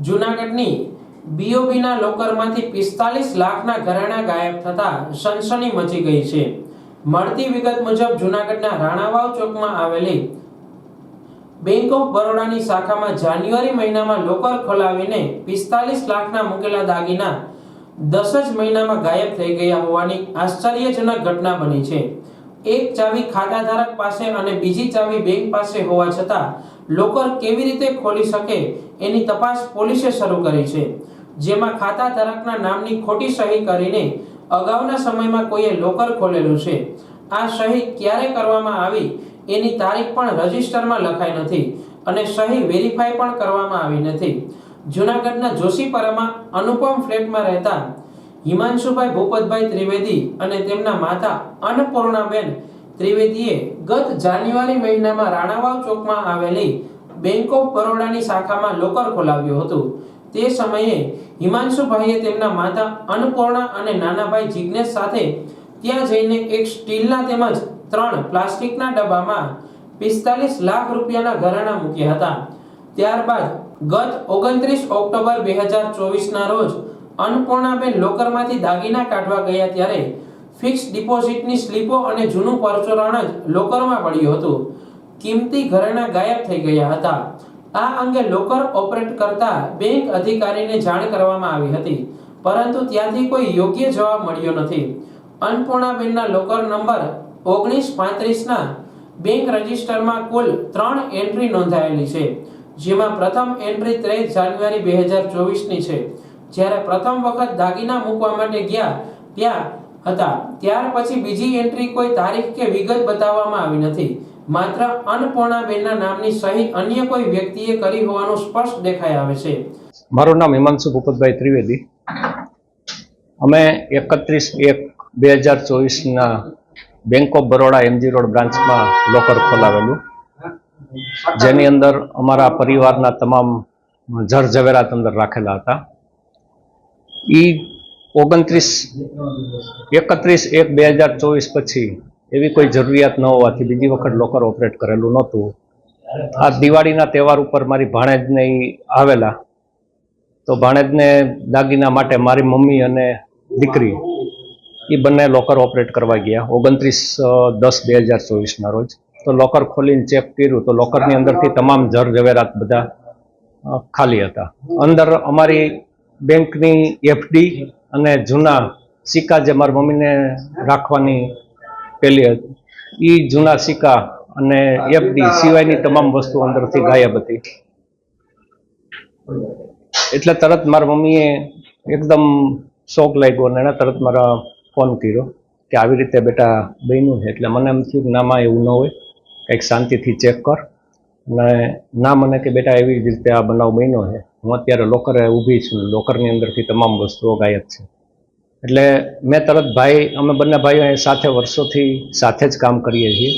જૂનાગઢની બીઓબીના લોકરમાંથી 45 લાખના ઘરેણા ગાયબ થતા સનસની મચી ગઈ છે। મળતી વિગત મુજબ જૂનાગઢના રાણાવાવ ચોકમાં આવેલી બેંક ઓફ બરોડાની શાખામાં જાન્યુઆરી મહિનામાં લોકર ખોલાવીને 45 લાખના મૂકેલા દાગીના 10 જ મહિનામાં ગાયબ થઈ ગયા હોવાની આશ્ચર્યજનક ઘટના બની છે। એક ચાવી ખાતાધારક પાસે અને બીજી ચાવી બેંક પાસે હોવા છતાં લોકર કેવી રીતે ખોલી શકે એની તપાસ પોલીસે શરૂ કરી છે, જેમાં ખાતાધારકના નામની ખોટી સહી કરીને અગાઉના સમયમાં કોઈએ લોકર ખોલેલું છે। આ સહી ક્યારે કરવામાં આવી એની તારીખ પણ રજિસ્ટરમાં લખાઈ નથી અને સહી વેરીફાઈ પણ કરવામાં આવી નથી। જૂનાગઢના જોશીપરામાં અનુપમ ફ્લેટમાં રહેતા હિમાંશુભાઈ ભૂપતભાઈ ત્રિવેદી અને તેમના માતા અન્નપૂર્ણાબેન ત્રિવેદીએ ગત જાન્યુઆરી મહિનામાં રાણાવાવ ચોકમાં આવેલી બેંક ઓફ બરોડાની શાખામાં લોકર ખોલાવ્યું હતું। તે સમયે હિમાંશુભાઈએ તેમના માતા અન્નપૂર્ણા અને નાના ભાઈ જિગ્નેશ સાથે ત્યાં જઈને એક સ્ટીલના તેમજ 3 પ્લાસ્ટિકના ડબ્બામાં 45 લાખ રૂપિયાના ઘરેણા મૂક્યા હતા। ત્યારબાદ ગત 29 ઓક્ટોબર 2024ના રોજ અન્નપૂર્ણાબેન લોકરમાંથી દાગીના કાઢવા ગયા ત્યારે ફિક્સ ડિપોઝિટની સ્લીપો અને જૂનું પરચુરણ જ લોકરમાં પડ્યું હતું। કિંમતી ઘરેણા ગાયબ થઈ ગયા હતા। આ અંગે લોકર ઓપરેટ કરતા બેંક અધિકારીને જાણ કરવામાં આવી હતી, પરંતુ ત્યાંથી કોઈ યોગ્ય જવાબ મળ્યો નથી। અન્નપૂર્ણાબેનના લોકર નંબર 1935ના બેંક રજિસ્ટરમાં કુલ 3 એન્ટ્રી નોંધાયેલી છે, જેમાં પ્રથમ એન્ટ્રી 13 જાન્યુઆરી 2024ની છે, જ્યારે પ્રથમ વખત દાગીના મૂકવા માટે ગયા ત્યાં હતા। ત્યાર પછી બીજી એન્ટ્રી કોઈ તારીખ કે વિગત બતાવવામાં આવી નથી। માત્ર અન્નપૂર્ણાબેનના નામની સહી અન્ય કોઈ વ્યક્તિએ કરી હોવાનું સ્પષ્ટ દેખાઈ આવે છે। મારું નામ હિમાંશુ ભૂપતભાઈ ત્રિવેદી। અમે 31/1/2024ના bank of Baroda MG road બ્રાન્ચમાં લોકર ખોલાવેલું, જેની અંદર અમારા પરિવારના તમામ જર ઝવેરાત અંદર રાખેલા હતા। 31/1/2024 પછી એવી કોઈ જરૂરિયાત ન હોવાથી બીજી વખત લોકર ઓપરેટ કરેલું નહોતું। આ દિવાળીના તહેવાર ઉપર મારી ભાણેજને આવેલા, તો ભાણેજને દાગીના માટે મારી મમ્મી અને દીકરી એ બંને લોકર ઓપરેટ કરવા ગયા 29/10/2024ના રોજ। તો લોકર ખોલીને ચેક કર્યું તો લોકરની અંદરથી તમામ જર ઝવેરાત બધા ખાલી હતા। અંદર અમારી બેંકની એફડી અને જૂના સિક્કા જે મારી મમ્મીને રાખવાની પેલી હતી, એ જૂના સિક્કા અને એફડી સિવાયની તમામ વસ્તુ અંદરથી ગાયબ હતી। એટલે તરત મારા મમ્મીએ એકદમ શોક લાગ્યો અને એણે તરત મારા ફોન કર્યો કે આવી રીતે બેટા બન્યું છે। એટલે મને એમ થયું કે નામાં એવું ન હોય, કંઈક શાંતિથી ચેક કર। અને ના મને કે બેટા એવી જ રીતે આ બનાવ બન્યો છે, હું અત્યારે લોકરે ઊભી છું, લોકરની અંદરથી તમામ વસ્તુઓ ગાયબ છે। એટલે મેં તરત અમે બંને ભાઈઓ સાથે વર્ષોથી સાથે જ કામ કરીએ છીએ,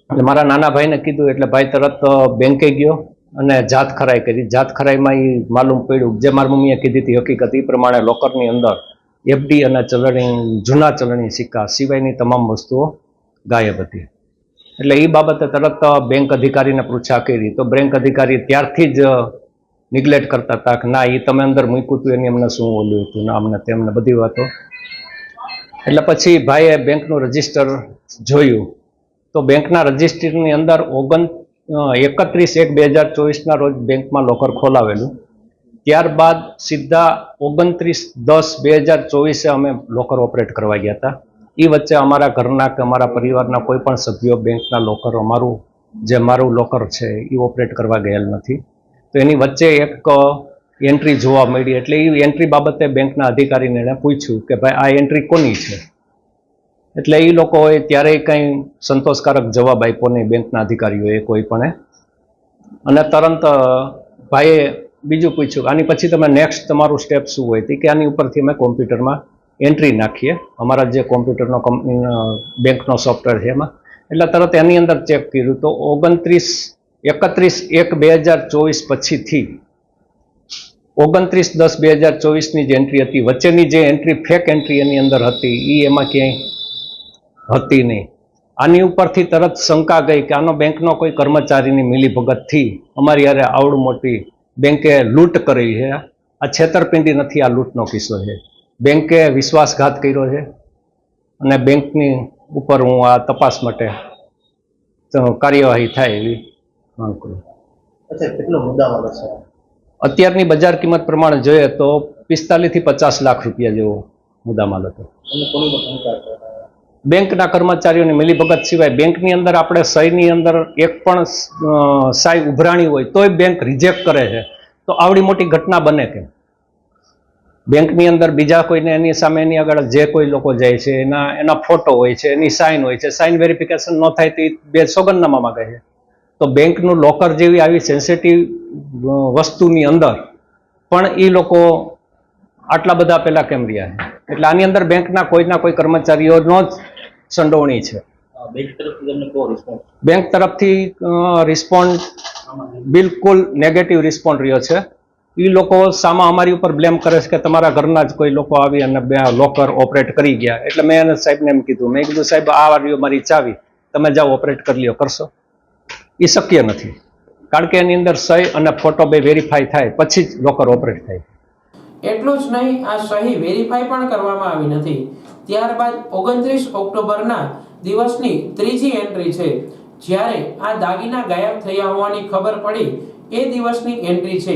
એટલે મારા નાના ભાઈને કીધું એટલે ભાઈ તરત બેંકે ગયો અને જાત ખરાઈ કરી। જાત ખરાઈમાં એ માલુમ પડ્યું જે મારી મમ્મીએ કીધી હતી હકીકત એ પ્રમાણે લોકરની અંદર એફડી અને જૂના ચલણી સિક્કા સિવાયની તમામ વસ્તુઓ ગાયબ હતી। એટલે એ બાબતે તરત બેંક અધિકારીને પૃચ્છા કરી તો બેંક અધિકારી ત્યારથી જ નિગ્લેક્ટ કરતા હતા કે ના એ તમે અંદર મૂક્યું હતું એની અમને શું ઓલું હતું ના અમને તેમને બધી વાતો। એટલે પછી ભાઈએ બેંકનું રજિસ્ટર જોયું તો બેંકના રજિસ્ટરની અંદર 31/1/2024ના રોજ બેંકમાં લોકર ખોલાવેલું। ત્યારબાદ સીધા 29/10/2024 અમે લોકર ઓપરેટ કરવા ગયા હતા। એ વચ્ચે અમારા ઘરના કે અમારા પરિવારના કોઈ પણ સભ્યો બેંકના લોકર મારું લોકર છે એ ઓપરેટ કરવા ગયેલ નથી। તો એની વચ્ચે એક એન્ટ્રી જોવા મળી, એટલે એ એન્ટ્રી બાબતે બેંકના અધિકારીને એણે પૂછ્યું કે ભાઈ આ એન્ટ્રી કોની છે? એટલે એ લોકોએ ત્યારે કંઈ સંતોષકારક જવાબ આપ્યો નહીં બેંકના અધિકારીઓએ કોઈ પણ। અને તરત ભાઈએ બીજું પૂછ્યું આની પછી તમે નેક્સ્ટ તમારું સ્ટેપ શું હોય? કે આની ઉપરથી અમે કોમ્પ્યુટરમાં એન્ટ્રી નાખીએ, અમારા જે કોમ્પ્યુટરનો કંપનીનો બેંકનો સોફ્ટવેર છે એમાં। એટલે તરત એની અંદર ચેક કર્યું તો 31/1/2024 પછીથી 29/10/2024ની જે એન્ટ્રી હતી, વચ્ચેની જે એન્ટ્રી ફેક એન્ટ્રી એની અંદર હતી એ એમાં ક્યાંય હતી નહીં। આની ઉપરથી તરત શંકા ગઈ કે આનો બેંકનો કોઈ કર્મચારીની મિલીભગતથી અમારી યારે આવડું મોટી બેંકે લૂંટ કરી છે. આ છેતરપિંડી નથી, આ લૂંટનો કિસ્સો છે. બેંકે વિશ્વાસઘાત કર્યો છે અને બેંકની ઉપર હું આ તપાસ માટે કાર્યવાહી થાય એવી માંગ કરું. કેટલો મુદ્દામાલ હશે? અત્યારની બજાર કિંમત પ્રમાણે જોઈએ તો 45 થી 50 લાખ રૂપિયા જેવો મુદ્દામાલ હતો. અને કોની પર શંકા છે? બેંકના કર્મચારીઓની મિલીભગત સિવાય બેંકની અંદર આપણે સહીની અંદર એક પણ સહી ઉભરાણી હોય તોય બેંક રિજેક્ટ કરે છે, તો આવડી મોટી ઘટના બને કેમ? બેંકની અંદર બીજા કોઈને એની સામે એની આગળ જે કોઈ લોકો જાય છે એના ફોટો હોય છે, એની સાઇન હોય છે, સાઇન વેરિફિકેશન ન થાય તો બે સોગંદનામા માંગે છે. તો બેંકનું લોકર જેવી આવી સેન્સિટિવ વસ્તુની અંદર પણ એ લોકો આટલા બધા પેલા કેમ રહ્યા છે? એટલે આની અંદર બેંકના કોઈના કોઈ કર્મચારીઓનો જ સંડોવણી છે. બેંક તરફથી તમને કેવો રિસ્પોન્સ? બેંક તરફથી રિસ્પોન્ડ બિલકુલ નેગેટિવ રિસ્પોન્ડ રહ્યો છે. એ લોકો સામા અમારી ઉપર બ્લેમ કરે છે કે તમારા ઘરના જ કોઈ લોકો આવી અને લોકર ઓપરેટ કરી ગયા. એટલે મેં એને સાહેબને એમ કીધું, મેં કીધું સાહેબ આ રહ્યો મારી ચાવી, તમે જાઓ ઓપરેટ કરી લ્યો. કરશો? એ શક્ય નથી, કારણ કે એની અંદર સહી અને ફોટો બે વેરીફાઈ થાય પછી જ લોકર ઓપરેટ થાય. એટલું જ નહીં, આ સહી વેરીફાઈ પણ કરવામાં આવી નથી. ત્યારબાદ 29 ઓક્ટોબરના દિવસની ત્રીજી એન્ટ્રી છે, જ્યારે આ દાગીના ગાયબ થયા હોવાની ખબર પડી એ દિવસની એન્ટ્રી છે.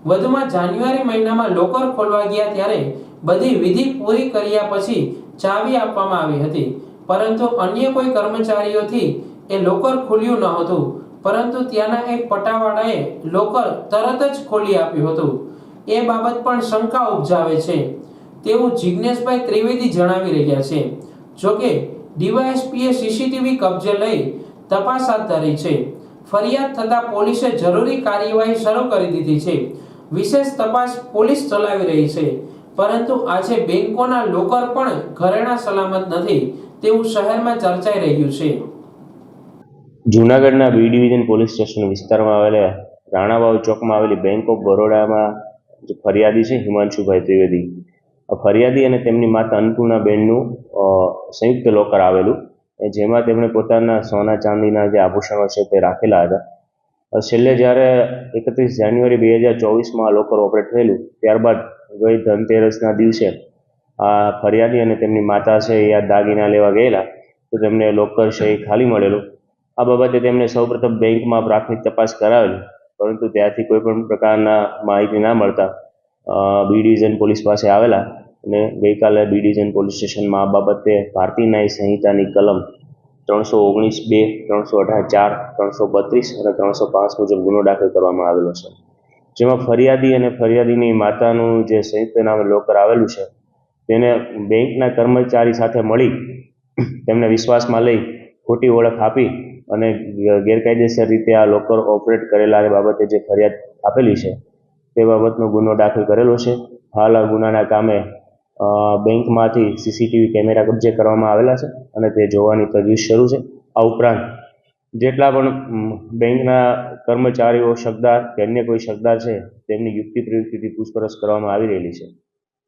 વધુમાં જાન્યુઆરી મહિનામાં લોકર ખોલવા ગયા ત્યારે બધી વિધિ પૂરી કર્યા પછી ચાવી આપવામાં આવી હતી, પરંતુ અન્ય કોઈ કર્મચારીઓથી એ લોકર ખુલ્યું ન હતું, પરંતુ ત્યાંના એક પટાવાળાએ લોકર તરત જ ખોલી આપ્યું હતું. એ બાબત પણ શંકા ઉપજાવે છે તેવું જિજ્ઞેશભાઈ ત્રિવેદી જણાવી રહ્યા છે. જોકે ડીવાયએસપીએ સીસીટીવી કબજે લઈ તપાસ હાથ ધરી છે. ફરિયાદ થતા પોલીસે જરૂરી કાર્યવાહી શરૂ કરી દીધી છે. વિશેષ તપાસ પોલીસ ચલાવી રહી છે, પરંતુ આજે બેંકોના લોકર પણ ઘરેણા સલામત નથી તેવું શહેરમાં ચર્ચાઈ રહ્યું છે. જૂનાગઢના બી ડિવિઝન પોલીસ સ્ટેશન વિસ્તારમાં આવેલા રાણાવાવ ચોકમાં આવેલી બેંક ઓફ બરોડામાં જે ફરિયાદી છે હિમાંશુભાઈ ત્રિવેદી, ફરિયાદી અને તેમની માતા અન્નપૂર્ણાબેનનું સંયુક્ત લોકર આવેલું, જેમાં તેમણે પોતાના સોના ચાંદીના જે આભૂષણો છે તે રાખેલા હતા. છેલ્લે જ્યારે 31 જાન્યુઆરી 2024માં આ લોકર ઓપરેટ થયેલું, ત્યારબાદ ગઈ ધનતેરસના દિવસે આ ફરિયાદી અને તેમની માતા છે એ આ દાગીના લેવા ગયેલા, તો તેમને લોકર છે એ ખાલી મળેલું. આ બાબતે તેમણે સૌપ્રથમ બેંકમાં પ્રાથમિક તપાસ કરાવેલી, પરંતુ ત્યાંથી કોઈ પણ પ્રકારના માહિતી ના મળતા બી ડિવિઝન પોલીસ પાસે આવેલા અને ગઈકાલે બી ડિવિઝન પોલીસ સ્ટેશનમાં આ બાબતે ભારતીય ન્યાય સંહિતાની કલમ 319(2), 318(4), 332 અને 305 મુજબ ગુનો દાખલ કરવામાં આવેલો છે. જેમાં ફરિયાદી અને ફરિયાદીની માતાનું જે સંયુક્ત નામે લોકર આવેલું છે તેને બેંકના કર્મચારી સાથે મળી તેમને વિશ્વાસમાં લઈ ખોટી ઓળખ આપી અને ગેરકાયદેસર રીતે આ લોકર ઓપરેટ કરેલા બાબતે જે ફરિયાદ આપેલી છે તે બાબતનો ગુનો દાખલ કરેલો છે. હાલ આ ગુનાના કામે બેંકમાંથી સીસીટીવી કેમેરા કબજે કરવામાં આવેલા છે અને તે જોવાની તજવીજ શરૂ છે. આ ઉપરાંત જેટલા પણ બેંકના કર્મચારીઓ શકદાર કે અન્ય કોઈ શકદાર છે તેમની યુક્તિ પ્રયુક્તિથી પૂછપરછ કરવામાં આવી રહેલી છે.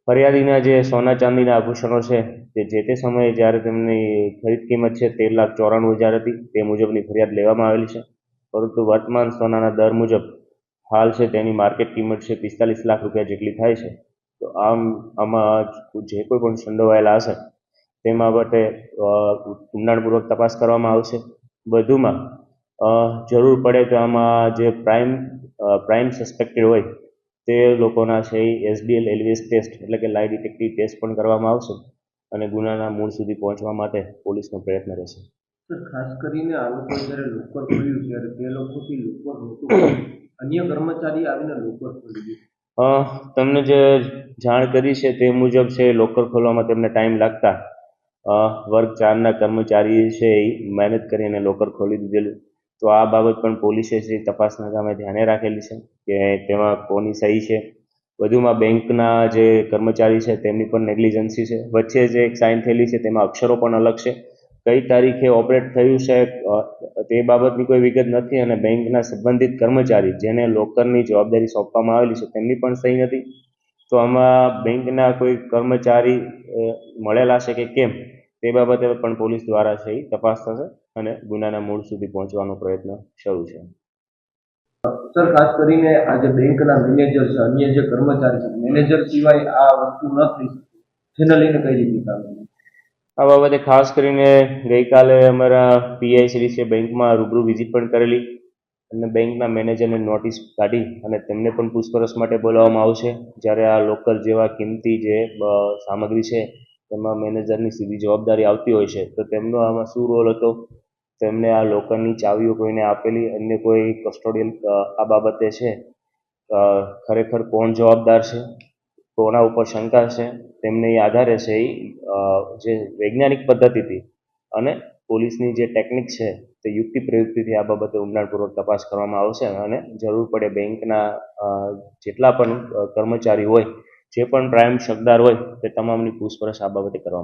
ફરિયાદીના જે સોના ચાંદીના આભૂષણો છે તે જે તે સમયે જ્યારે તેમની ખરીદ કિંમત છે 13,94,000 હતી, તે મુજબની ફરિયાદ લેવામાં આવેલી છે, પરંતુ વર્તમાન સોનાના દર મુજબ હાલ છે તેની માર્કેટ કિંમત છે 45 લાખ રૂપિયા જેટલી થાય છે. તો આમાં જે કોઈ પણ સંડોવાયેલા હશે તે બાબતે ઊંડાણપૂર્વક તપાસ કરવામાં આવશે. વધુમાં જરૂર પડે તો આમાં જે પ્રાઇમ સસ્પેક્ટેડ હોય તે લોકોના છે SDL LVS ટેસ્ટ એટલે કે લાઈ ડિટેક્ટિવ ટેસ્ટ પણ કરવામાં આવશે અને ગુનાના મૂળ સુધી પહોંચવા માટે પોલીસનો પ્રયત્ન રહેશે. ખાસ કરીને આ લોકો જ્યારે લોકર ખોલ્યું ત્યારે તે લોકોથી લોકર નહોતું, અન્ય કર્મચારી આવીને લોકર ખોલ્યું. તમને જે જાણ કરી છે તે મુજબ છે લોકર ખોલવામાં તેમને ટાઈમ લાગતા વર્ગ 4ના કર્મચારી છે એ મહેનત કરીને લોકર ખોલી દીધેલું. તો આ બાબત પણ પોલીસે છે તપાસના કામે ધ્યાને રાખેલી છે કે તેમાં કોની સહી છે. વધુમાં બેંકના જે કર્મચારી છે તેમની પણ નેગ્લિજન્સી છે. વચ્ચે જે એક સાઇન થયેલી છે તેમાં અક્ષરો પણ અલગ છે. કઈ તારીખે ઓપરેટ થયું છે તે બાબતની કોઈ વિગત નથી અને બેંકના સંબંધિત કર્મચારી જેને લોકરની જવાબદારી સોંપવામાં આવેલી છે તેમની પણ સહી નથી. તો આમાં બેંકના કોઈ કર્મચારી મળેલા છે કે કેમ તે બાબતે પણ પોલીસ દ્વારા છે તપાસ થશે અને ગુનાના મૂળ સુધી પહોંચવાનો પ્રયત્ન શરૂ છે. સર, ખાસ કરીને આ જે બેંકના મેનેજર છે, અન્ય જે કર્મચારી છે, મેનેજર સિવાય આ વસ્તુ ન થઈ શકે, જેને લઈને કઈ રીતે કામ? આ બાબતે ખાસ કરીને ગઈકાલે અમારા પીઆઈ શ્રી છે બેંકમાં રૂબરૂ વિઝિટ પણ કરેલી અને બેંકના મેનેજરને નોટિસ કાઢી અને તેમને પણ પૂછપરછ માટે બોલાવવામાં આવશે. જ્યારે આ લોકર જેવા કિંમતી જે સામગ્રી છે તેમાં મેનેજરની સીધી જવાબદારી આવતી હોય છે, તો તેમનો આમાં શું રોલ હતો, તેમને આ લોકરની ચાવીઓ કોઈને આપેલી, અન્ય કોઈ કસ્ટોડિયન આ બાબતે છે, ખરેખર કોણ જવાબદાર છે, કોના ઉપર શંકા છે, તેમને એ આધારે છે જે વૈજ્ઞાનિક પદ્ધતિથી અને પોલીસની જે ટેકનિક છે તે યુક્તિ પ્રયુક્તિથી આ બાબતે ઊંડાણપૂર્વક તપાસ કરવામાં આવશે અને જરૂર પડે બેંકના જેટલા પણ કર્મચારી હોય, જે પણ પ્રાઇમ શકદાર હોય તે તમામની પૂછપરછ આ બાબતે કરવામાં આવશે.